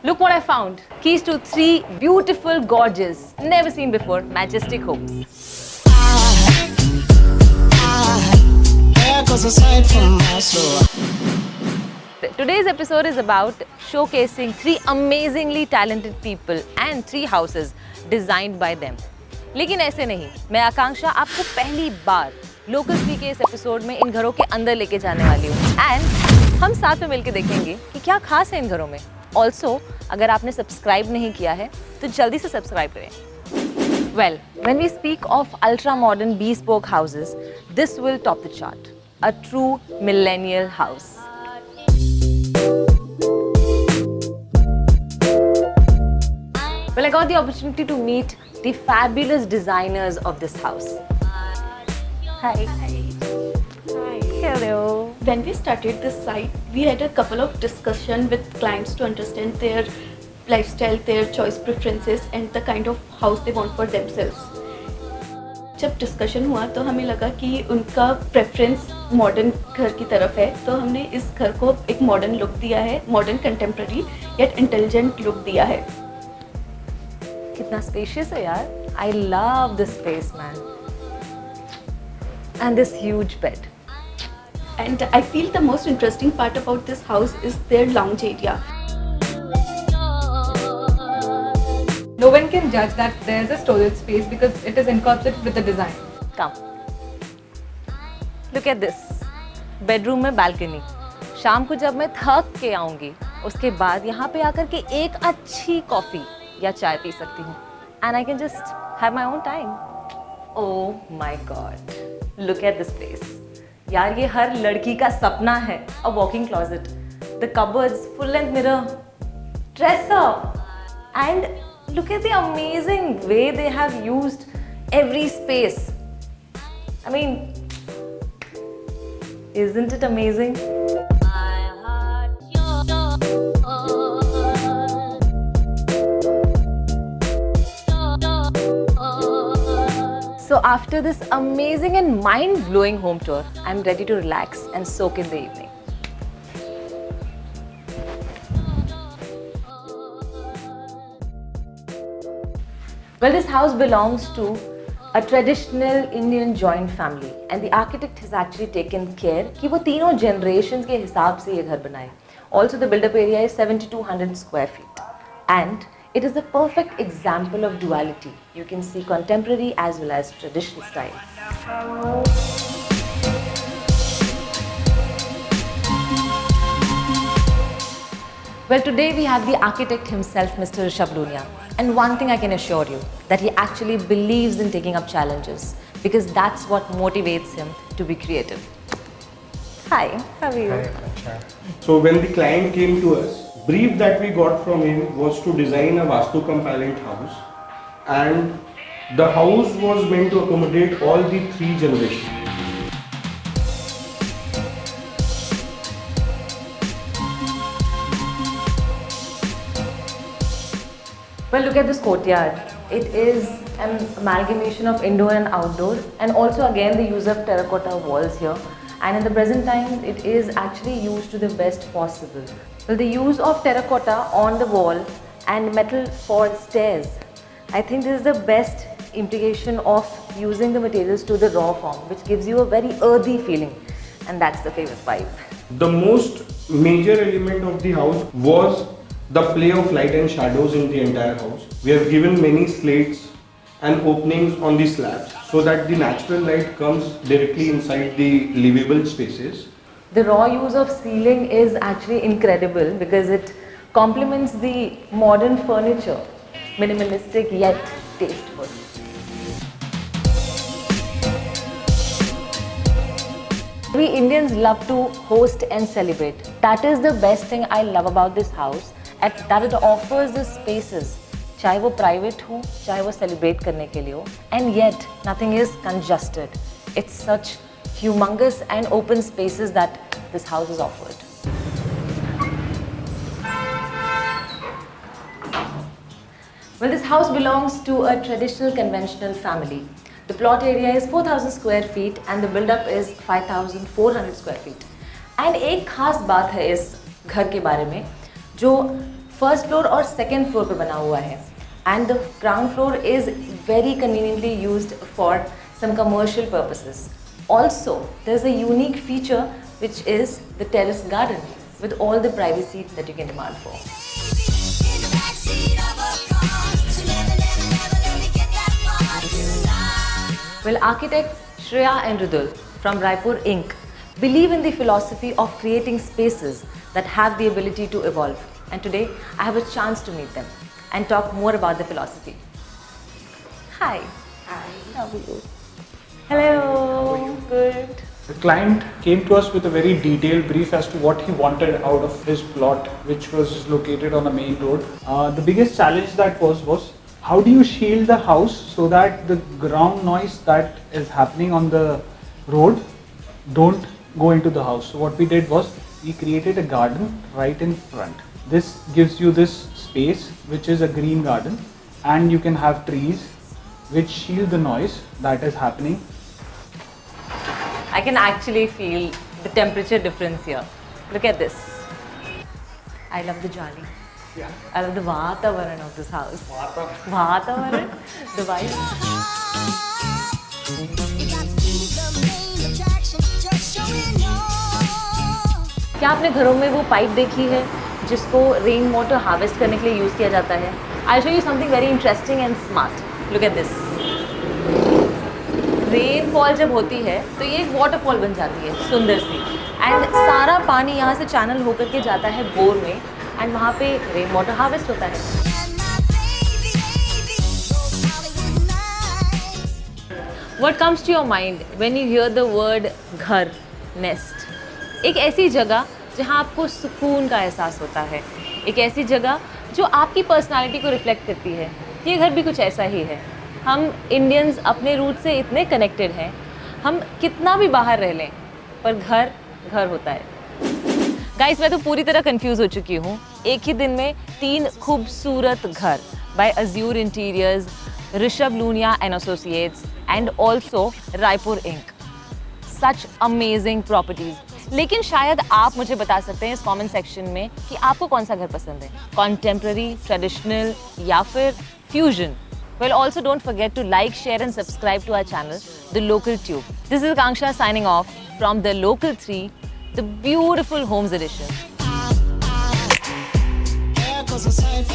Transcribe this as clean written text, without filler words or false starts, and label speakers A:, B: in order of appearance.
A: Look what I found. Keys to 3 beautiful, gorgeous, never seen before, majestic homes.
B: There goes a sight from my soul.
A: Today's episode is about showcasing 3 amazingly talented people and 3 houses designed by them. लेकिन ऐसे नहीं, मैं आकांक्षा आपको पहली बार local 3 के इस episode में इन घरों के अंदर लेके जाने वाली हूँ एंड हम साथ में मिलकर देखेंगे कि क्या खास है इन घरों में. ऑल्सो अगर आपने सब्सक्राइब नहीं किया है तो जल्दी से सब्सक्राइब करें. Well, when we speak of ultra-modern bespoke houses, this will top the chart. A true millennial house. Well, I got the opportunity to meet the fabulous designers of this house. Hi. Hello.
C: When we started this site, we had a couple of discussion with clients to understand their lifestyle, their choice preferences and the kind of house they want for themselves. जब discussion हुआ तो हमें लगा कि उनका preference modern घर की तरफ है, तो हमने इस घर को एक मॉडर्न लुक दिया है, modern contemporary yet intelligent look दिया है.
A: कितना स्पेशियस है यार. I love this space, man. And this huge bed.
C: And I feel the most interesting part about this house is their lounge area.
D: No one can judge that there's a storage space because it is incorporated with the design.
A: Come. Look at this. Bedroom में balcony. शाम को जब मैं थक के आऊँगी, उसके बाद यहाँ पे आकर के एक अच्छी कॉफ़ी या चाय पी सकती हूँ. And I can just have my own time. Oh my God. Look at this place. यार ये हर लड़की का सपना है. A walk-in closet. The cupboards, full length mirror. Dresser. And look at the amazing way they have used every space. I mean, isn't it amazing? So after this amazing and mind-blowing home tour, I'm ready to relax and soak in the evening. Well, this house belongs to a traditional Indian joint family and the architect has actually taken care कि वो तीनों generations के हिसाब से ये घर बनाए. Also, the build-up area is 7,200 square feet and it is the perfect example of duality. You can see contemporary as well as traditional style. Well, today we have the architect himself, Mr. Rishabh Lunia. And one thing I can assure you, that he actually believes in taking up challenges because that's what motivates him to be creative. Hi, how are you?
E: Hi, Akansha. So when the client came to us, brief that we got from him was to design a Vastu compliant house, and the house was meant to accommodate all the 3 generations.
A: Well, look at this courtyard. It is an amalgamation of indoor and outdoor, and also again the use of terracotta walls here. And in the present time, it is actually used to the best possible. Well, the use of terracotta on the wall and metal for stairs, I think this is the best implication of using the materials to the raw form, which gives you a very earthy feeling, and that's the favorite vibe.
E: The most major element of the house was the play of light and shadows in the entire house. We have given many slates and openings on the slabs so that the natural light comes directly inside the livable spaces.
A: The raw use of ceiling is actually incredible because it complements the modern furniture, minimalistic yet tasteful. We Indians love to host and celebrate. That is the best thing I love about this house, that it offers the spaces, चाहे वो private हो, चाहे वो celebrate करने के लिए हो, and yet nothing is congested. It's such humongous and open spaces that this house is offered. Well, this house belongs to a traditional conventional family. The plot area is 4,000 square feet and the build-up is 5,400 square feet. And एक खास बात है इस घर के बारे में जो फर्स्ट फ्लोर और सेकेंड फ्लोर पे बना हुआ है and the ground floor is very conveniently used for some commercial purposes. Also, there's a unique feature which is the terrace garden with all the privacy that you can demand for. Well, architects Shreya and Ridul from Raipur Inc. believe in the philosophy of creating spaces that have the ability to evolve. And today, I have a chance to meet them and talk more about the philosophy. Hi. Hi. How are you? Hello. Good.
F: The client came to us with a very detailed brief as to what he wanted out of his plot, which was located on a main road. The biggest challenge that was how do you shield the house so that the ground noise that is happening on the road don't go into the house. So what we did was we created a garden right in front. This gives you this space which is a green garden, and you can have trees which shield the noise that is happening.
A: I can actually feel the temperature difference here. Look at this. I love the jali.
F: Yeah.
A: I love the vatavaran of this house. Vatavaran? The vibe. क्या आपने घरों में वो pipe देखी है जिसको rain water harvest करने के लिए यूज़ किया जाता है? I'll show you something very interesting and smart. Look at this. Rainfall जब होती है तो ये एक वाटरफॉल बन जाती है सुंदर सी, एंड सारा पानी यहाँ से चैनल होकर के जाता है बोर में, एंड वहाँ पे रेन वाटर हार्वेस्ट होता है. What comes to your mind when you hear the word घर, nest? एक ऐसी जगह जहाँ आपको सुकून का एहसास होता है, एक ऐसी जगह जो आपकी पर्सनालिटी को रिफ्लेक्ट करती है. ये घर भी कुछ ऐसा ही है. हम इंडियंस अपने रूट से इतने कनेक्टेड हैं, हम कितना भी बाहर रह लें पर घर घर होता है. गाइस, मैं तो पूरी तरह कंफ्यूज हो चुकी हूँ. एक ही दिन में 3 खूबसूरत घर by Azure Interiors, Rishabh Luniya and associates and also Raipur Inc. Such amazing properties. लेकिन शायद आप मुझे बता सकते हैं इस कमेंट सेक्शन में कि आपको कौन सा घर पसंद है, कॉन्टेम्प्ररी, ट्रेडिशनल या फिर fusion. Well, also don't forget to like, share and subscribe to our channel, The Local Tube. This is Akanksha signing off from The Local 3, the beautiful Homes Edition.
B: There goes a safe